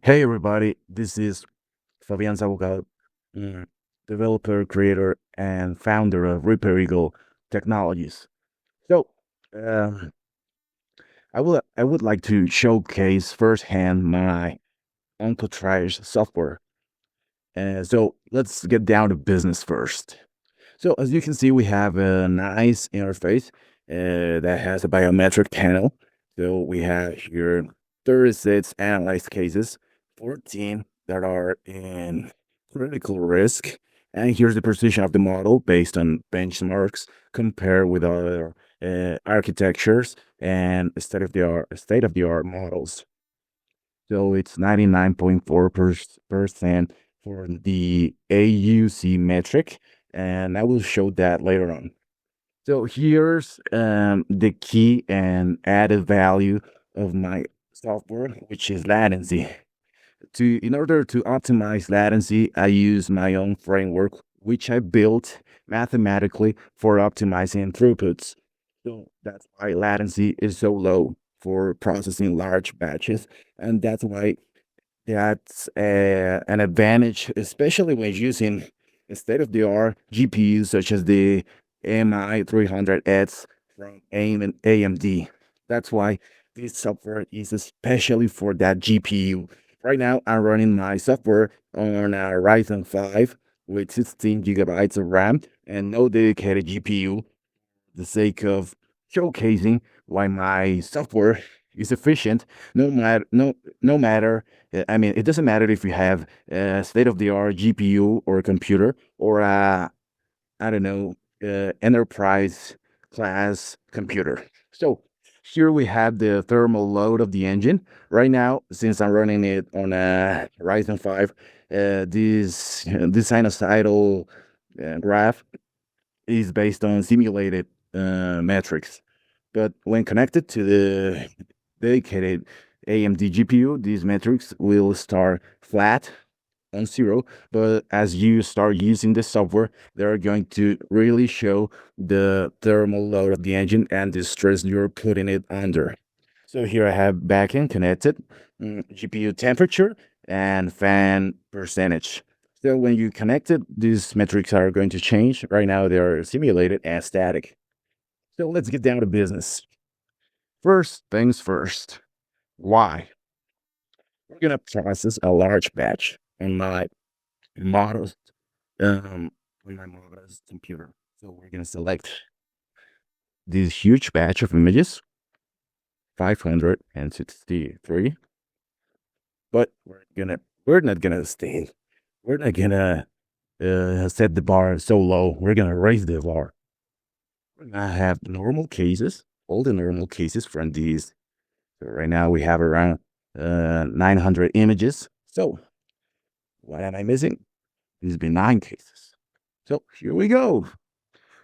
Hey everybody, this is Fabian Zabugal, mm, developer, creator, and founder of Reaper Eagle Technologies. So, um, I would like to showcase firsthand my uncontracted software. So let's get down to business first. So as you can see, we have a nice interface that has a biometric panel. So we have here 36 analyzed cases, 14 that are in critical risk. And here's the precision of the model based on benchmarks compared with other architectures and state of the art models. So it's 99.4% for the AUC metric, and I will show that later on. So here's the key and added value of my software, which is latency. In order to optimize latency, I use my own framework, which I built mathematically for optimizing throughputs. So that's why latency is so low for processing large batches, and that's why that's an advantage, especially when using a state-of-the-art GPUs such as the MI300X from AMD. That's why this software is especially for that GPU. Right now, I'm running my software on a Ryzen 5 with 16 gigabytes of RAM and no dedicated GPU, the sake of showcasing why my software is efficient no matter I mean, it doesn't matter if you have a state-of-the-art GPU or a computer or a, I don't know, enterprise class computer. So here we have the thermal load of the engine. Right now, since I'm running it on a Ryzen 5, this sinusoidal graph is based on simulated metrics. But when connected to the dedicated AMD GPU, these metrics will start flat on zero. But as you start using the software, they're going to really show the thermal load of the engine and the stress you're putting it under. So here I have backend connected, GPU temperature, and fan percentage. So when you connect it, these metrics are going to change. Right now, they're simulated as static. So let's get down to business. First things first. Why? We're gonna process a large batch on my modest um on my modest computer. So we're gonna select this huge batch of images, 563. But we're not gonna set the bar so low. We're gonna raise the bar. We're gonna have normal cases, all the normal cases from these. So right now we have around 900 images. So what am I missing? These benign cases. So here we go.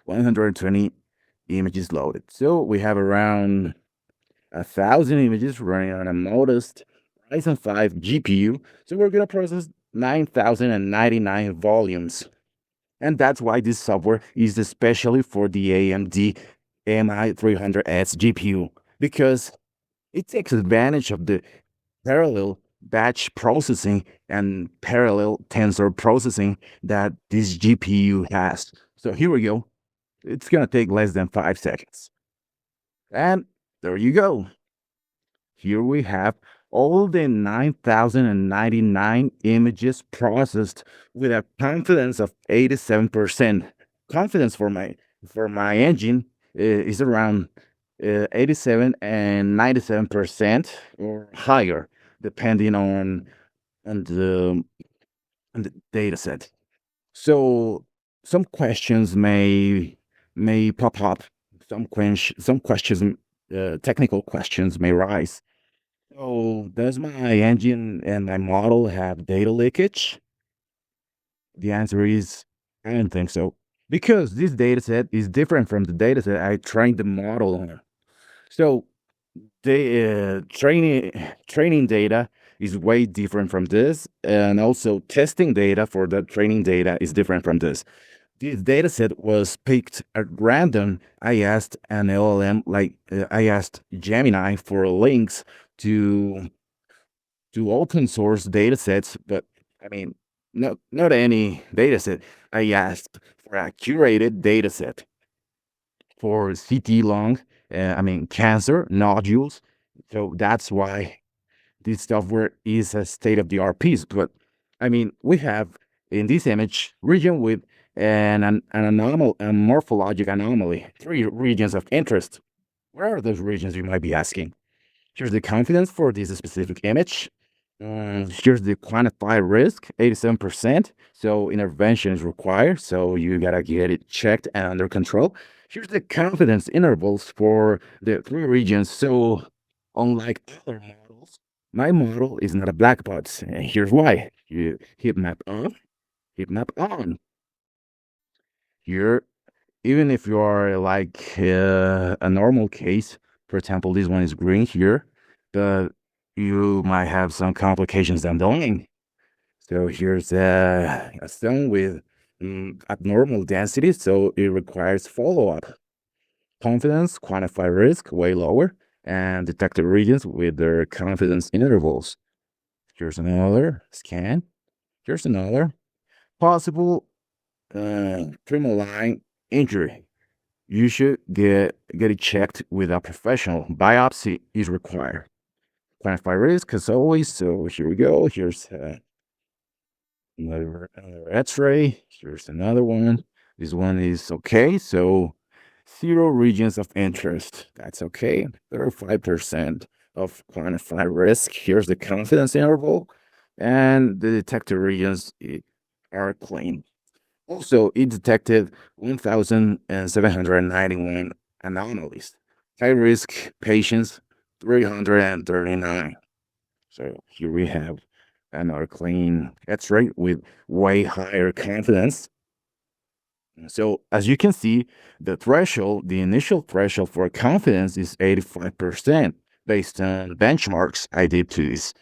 120 images loaded. So we have around 1,000 images running on a modest Ryzen 5 GPU. So we're gonna process 9,099 volumes. And that's why this software is especially for the AMD MI300X GPU, because it takes advantage of the parallel batch processing and parallel tensor processing that this GPU has. So here we go. It's going to take less than 5 seconds. And there you go. Here we have all the 9,099 images processed with a confidence of 87%. Confidence for my engine is around 87 and 97% or higher, depending on the on the data set. So some questions may pop up. Some questions, technical questions may rise. So does my engine and my model have data leakage? The answer is I don't think so, because this data set is different from the data set I trained the model on. So the training data is way different from this, and also testing data for the training data is different from this. This data set was picked at random. I asked an LLM, I asked Gemini for links to to open source data sets, but I mean, not any data set. I asked for a curated data set for CT lung, cancer, nodules. So that's why this software is a state of the art piece. But we have in this image region with a morphologic anomaly, three regions of interest. Where are those regions, you might be asking? Here's the confidence for this specific image. Here's the quantified risk, 87%. So intervention is required. So you gotta get it checked and under control. Here's the confidence intervals for the three regions. So unlike other models, my model is not a black box. And here's why. You heat map on, heat map on. Here, even if you are like a normal case, for example, this one is green here, but you might have some complications down the line. So here's a stone with abnormal density, so it requires follow-up. Confidence, quantify risk, way lower, and detected regions with their confidence intervals. Here's another scan. Here's another possible tremor injury. You should get it checked with a professional. Biopsy is required. Quantify risk as always. So here we go. Here's another X-ray. Here's another one. This one is okay. So 0 regions of interest. That's okay. 35% of quantified risk. Here's the confidence interval, and the detected regions are clean. Also, it detected 1,791 anomalies. High risk patients, 339. So here we have another clean X-ray with way higher confidence. So as you can see, the initial threshold for confidence is 85% based on benchmarks I did to this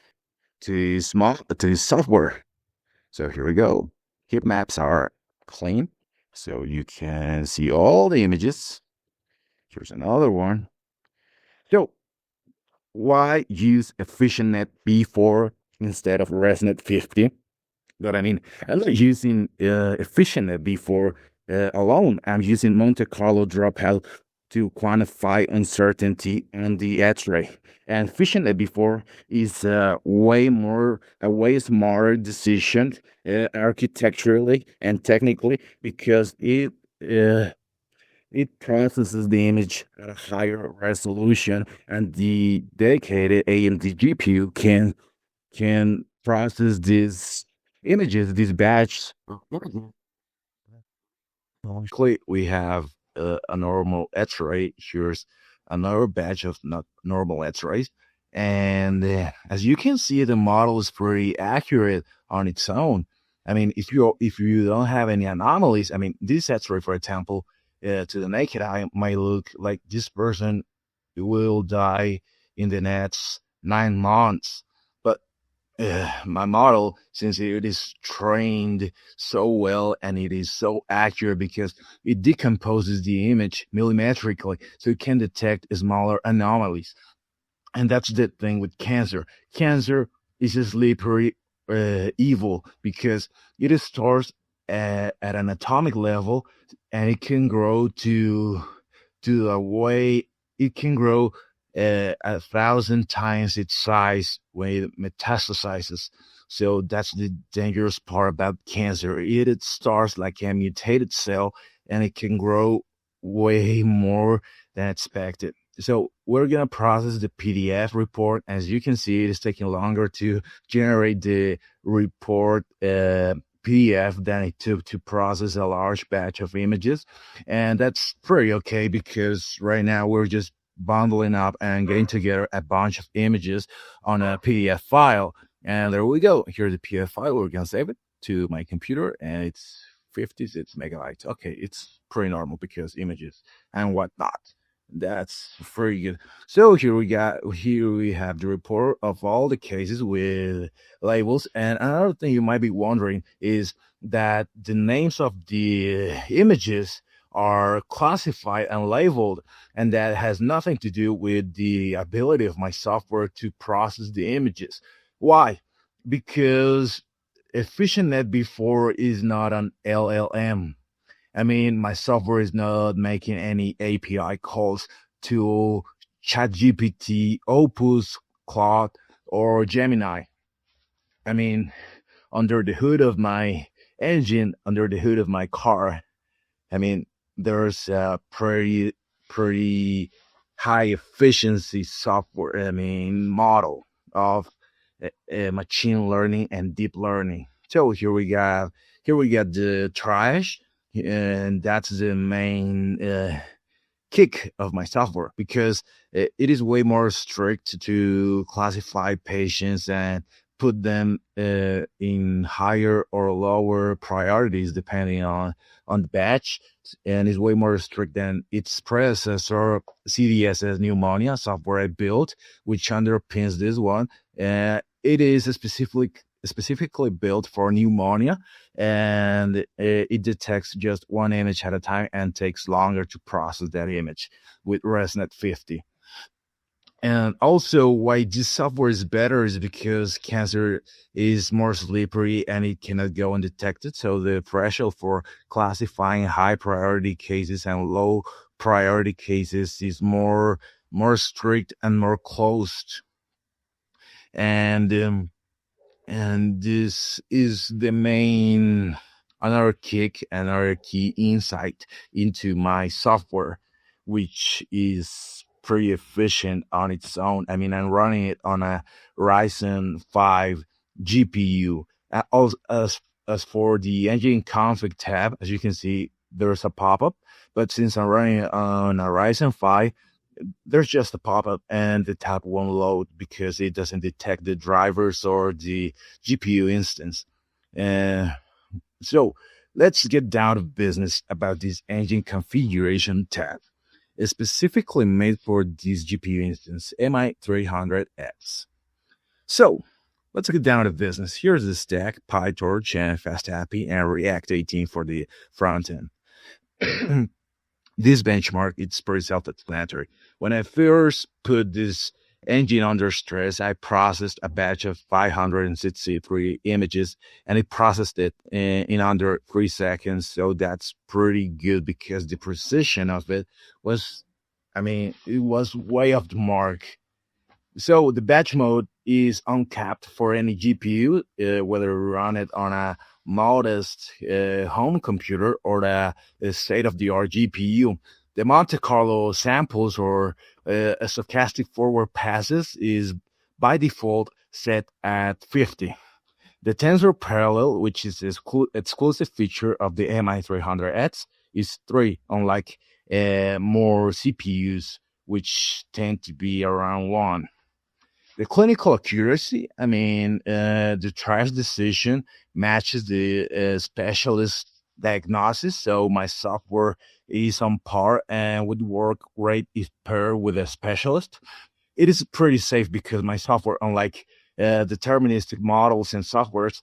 software. So here we go. Heat maps are clean, so you can see all the images. Here's another one. So why use EfficientNet B4 instead of ResNet 50? But I'm not using EfficientNet B4 alone. I'm using Monte Carlo dropout to quantify uncertainty on the X-ray. And EfficientNet B4 is a way smarter decision architecturally and technically, because it processes the image at a higher resolution, and the dedicated AMD GPU can process these images, these batch of images. We have a normal X-ray. Here's another batch of not normal X-rays, and as you can see, the model is pretty accurate on its own. If you don't have any anomalies, this X-ray, for example, to the naked eye might look like this person will die in the next 9 months. But my model, since it is trained so well and it is so accurate because it decomposes the image millimetrically, so it can detect smaller anomalies. And that's the thing with cancer. Cancer is a slippery evil because it starts at an atomic level, and it can grow to a way it can grow 1,000 times its size when it metastasizes. So that's the dangerous part about cancer. It starts like a mutated cell, and it can grow way more than expected. So we're going to process the PDF report. As you can see, it is taking longer to generate the report PDF than it took to process a large batch of images. And that's pretty okay, because right now we're just bundling up and getting together a bunch of images on a PDF file. And there we go. Here's the PDF file. We're going to save it to my computer, and it's 56 megabytes. Okay, it's pretty normal because images and whatnot. That's very good. So here we have the report of all the cases with labels. And another thing you might be wondering is that the names of the images are classified and labeled, and that has nothing to do with the ability of my software to process the images. Why? Because EfficientNet before is not an LLM. I mean, my software is not making any API calls to ChatGPT, Opus, Claude, or Gemini. I mean, under the hood of my engine, under the hood of my car, I mean, there's a pretty high efficiency software, I mean, model of machine learning and deep learning. So here we got the trash, and that's the main kick of my software because it is way more strict to classify patients and put them in higher or lower priorities depending on the batch, and is way more strict than its predecessor CDSS pneumonia software I built, which underpins this one. It is specifically built for pneumonia, and it detects just one image at a time and takes longer to process that image with ResNet 50. And also, why this software is better is because cancer is more slippery and it cannot go undetected. So the threshold for classifying high priority cases and low priority cases is more strict and more closed. And this is the main another kick, another key insight into my software, which is pretty efficient on its own. I mean, I'm running it on a Ryzen 5 GPU. As for the engine config tab, as you can see, there's a pop-up, but since I'm running it on a Ryzen 5, there's just a pop-up and the tab won't load because it doesn't detect the drivers or the GPU instance. So let's get down to business about this engine configuration tab. It's specifically made for this GPU instance, MI300X. So let's get down to business. Here's the stack, PyTorch and FastAPI and React 18 for the front end. This benchmark, it's pretty self-explanatory. When I first put this engine under stress, I processed a batch of 563 images, and it processed it in under 3 seconds. So that's pretty good because the precision of it was, I mean, it was way off the mark. So the batch mode is uncapped for any GPU, whether you run it on a modest home computer or a state-of-the-art GPU. The Monte Carlo samples or a stochastic forward passes is by default set at 50. The tensor parallel, which is an exclusive feature of the MI300X, is 3, unlike more CPUs, which tend to be around 1. The clinical accuracy, I mean, the triage decision matches the specialist diagnosis. So my software is on par and would work great if paired with a specialist. It is pretty safe because my software, unlike deterministic models and softwares,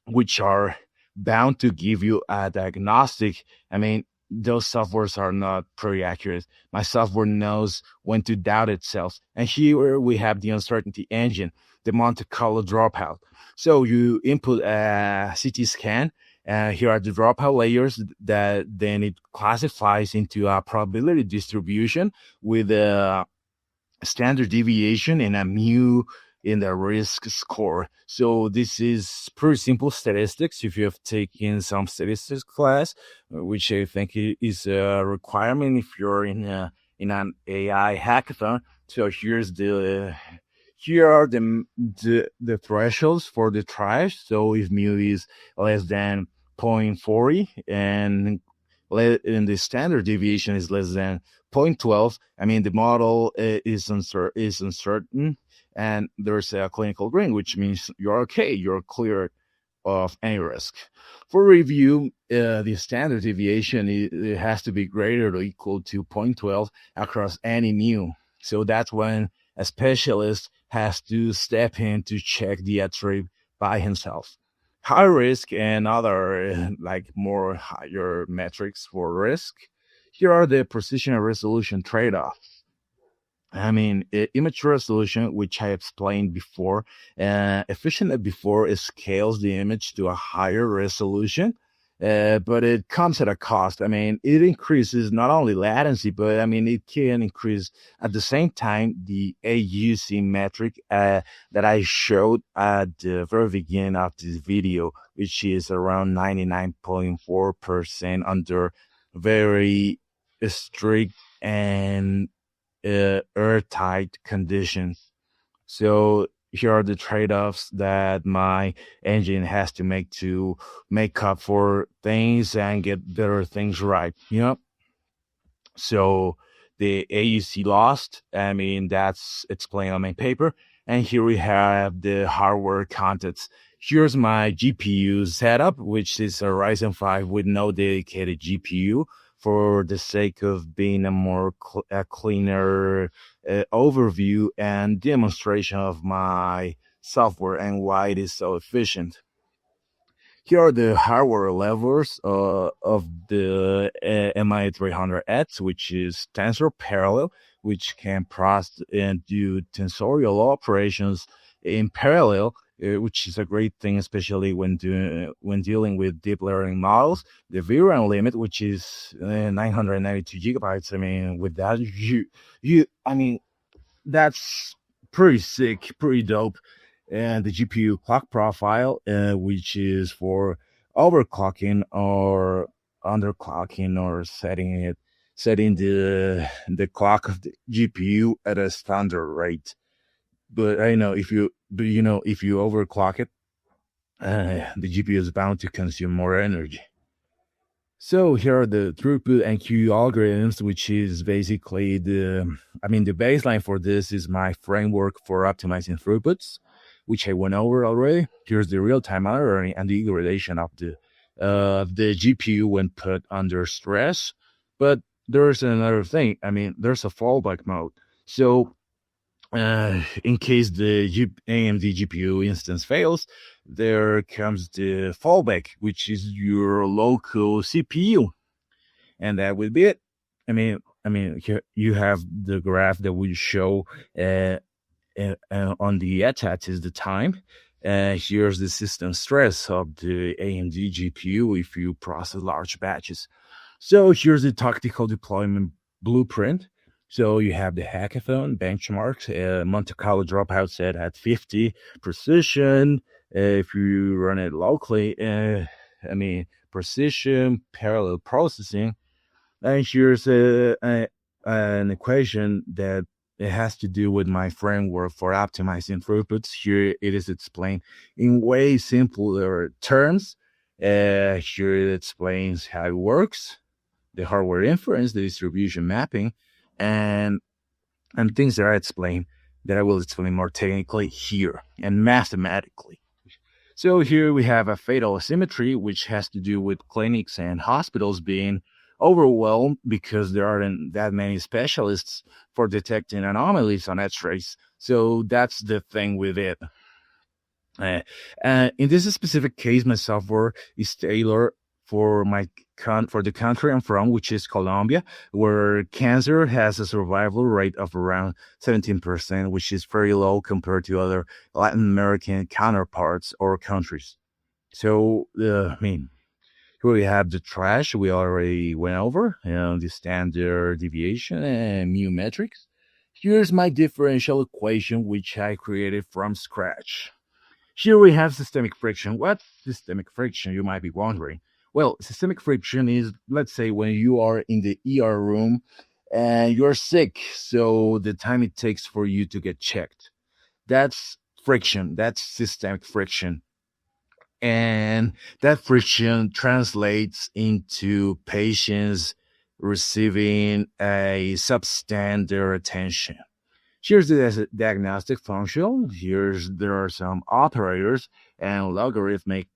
which are bound to give you a diagnostic, I mean, those softwares are not pretty accurate. My software knows when to doubt itself. And here we have the uncertainty engine, the Monte Carlo dropout. So you input a CT scan, and here are the dropout layers that then it classifies into a probability distribution with a standard deviation and a mu in the risk score. So this is pretty simple statistics if you have taken some statistics class, which I think is a requirement if you're in an AI hackathon. So here are the thresholds for the trash. So if mu is less than 0.40 and the standard deviation is less than 0.12, I mean, the model is uncertain, and there's a clinical green, which means you're okay, you're clear of any risk. For review, the standard deviation it has to be greater or equal to 0.12 across any mu. So that's when a specialist has to step in to check the attribute by himself. High risk and other like more higher metrics for risk. Here are the precision and resolution trade-offs. Image resolution, which I explained before, efficient before, it scales the image to a higher resolution, but it comes at a cost. It increases not only latency, but it can increase at the same time the AUC metric that I showed at the very beginning of this video, which is around 99.4% under very strict and airtight conditions. So here are the trade-offs that my engine has to make to make up for things and get better things right. So the AUC lost. That's explained on my paper. And here we have the hardware contents. Here's my GPU setup, which is a Ryzen 5 with no dedicated GPU for the sake of being a more cleaner overview and demonstration of my software and why it is so efficient. Here are the hardware levels of the MI300X, which is tensor parallel, which can process and do tensorial operations in parallel, which is a great thing, especially when dealing with deep learning models. The VRAM limit, which is 992 gigabytes. With that, that's pretty sick, pretty dope. And the GPU clock profile, which is for overclocking or underclocking or setting the clock of the GPU at a standard rate. But I know if you overclock it, the GPU is bound to consume more energy. So here are the throughput and queue algorithms, which is basically the baseline for this is my framework for optimizing throughputs, which I went over already. Here's the real-time monitoring and the degradation of the GPU when put under stress. But there's another thing. There's a fallback mode. So in case the AMD GPU instance fails, there comes the fallback, which is your local CPU, and that would be it. Here you have the graph that will show on the x-axis the time. Here's the system stress of the AMD GPU if you process large batches. So here's the tactical deployment blueprint. So you have the hackathon benchmarks, Monte Carlo dropout set at 50 precision. If you run it locally, precision, parallel processing. And here's an equation that it has to do with my framework for optimizing throughputs. Here it is explained in way simpler terms. Here it explains how it works, the hardware inference, the distribution mapping, and things that I will explain more technically here and mathematically. So here we have a fatal asymmetry, which has to do with clinics and hospitals being overwhelmed because there aren't that many specialists for detecting anomalies on X-rays. So that's the thing with it. In this specific case, my software is tailored for the country I'm from, which is Colombia, where cancer has a survival rate of around 17%, which is very low compared to other Latin American counterparts or countries. So, here we have the trash we already went over, the standard deviation and mu metrics. Here's my differential equation, which I created from scratch. Here we have systemic friction. What's systemic friction, you might be wondering? Well, systemic friction is, let's say, when you are in the ER room and you're sick, so the time it takes for you to get checked. That's friction. That's systemic friction. And that friction translates into patients receiving a substandard attention. Here's the diagnostic function. There are some operators and logarithmic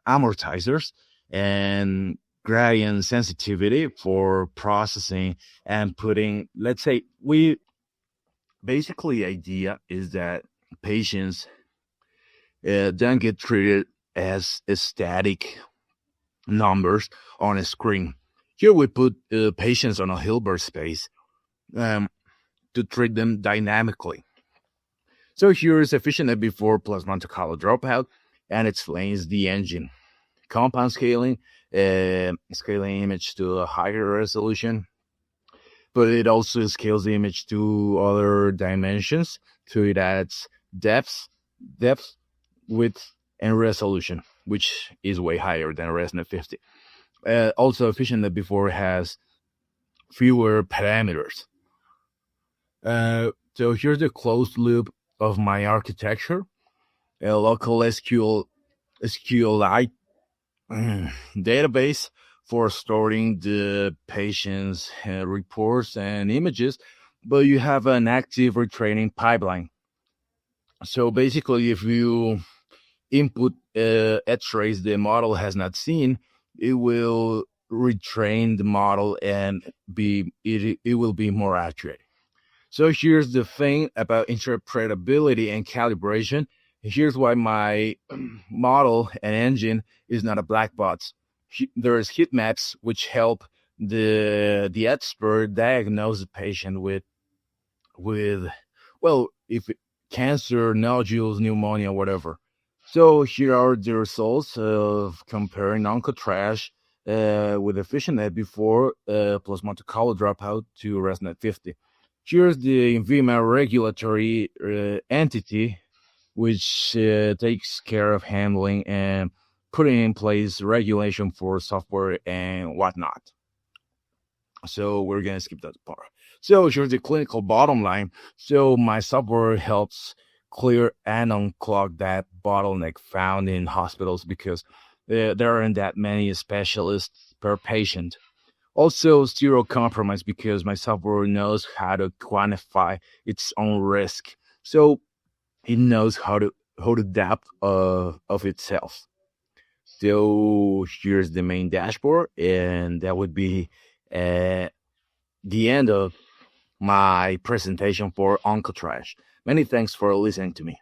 amortizers and gradient sensitivity for processing and putting, let's say, basically the idea is that patients don't get treated as static numbers on a screen. Here we put patients on a Hilbert space. to treat them dynamically. So here is efficient before plus Monte Carlo dropout, and it explains the engine. Compound scaling, scaling image to a higher resolution, but it also scales the image to other dimensions. So it adds depth, width, and resolution, which is way higher than ResNet 50. Also, efficient before has fewer parameters. So here's the closed loop of my architecture. A local SQLite database for storing the patient's reports and images, but you have an active retraining pipeline. So basically, if you input x-rays the model has not seen, it will retrain the model and it will be more accurate. So here's the thing about interpretability and calibration. Here's why my model and engine is not a black box. There's heat maps which help the expert diagnose the patient with well, if cancer, nodules, pneumonia, whatever. So here are the results of comparing OncoTrash with EfficientNet before plus Monte Carlo dropout to ResNet 50. Here's the INVIMA regulatory entity, which takes care of handling and putting in place regulation for software and whatnot. So we're going to skip that part. So here's the clinical bottom line. So my software helps clear and unclog that bottleneck found in hospitals because there aren't that many specialists per patient. Also, zero compromise because my software knows how to quantify its own risk. So it knows how to adapt of itself. So here's the main dashboard, and that would be the end of my presentation for OncoTrash. Many thanks for listening to me.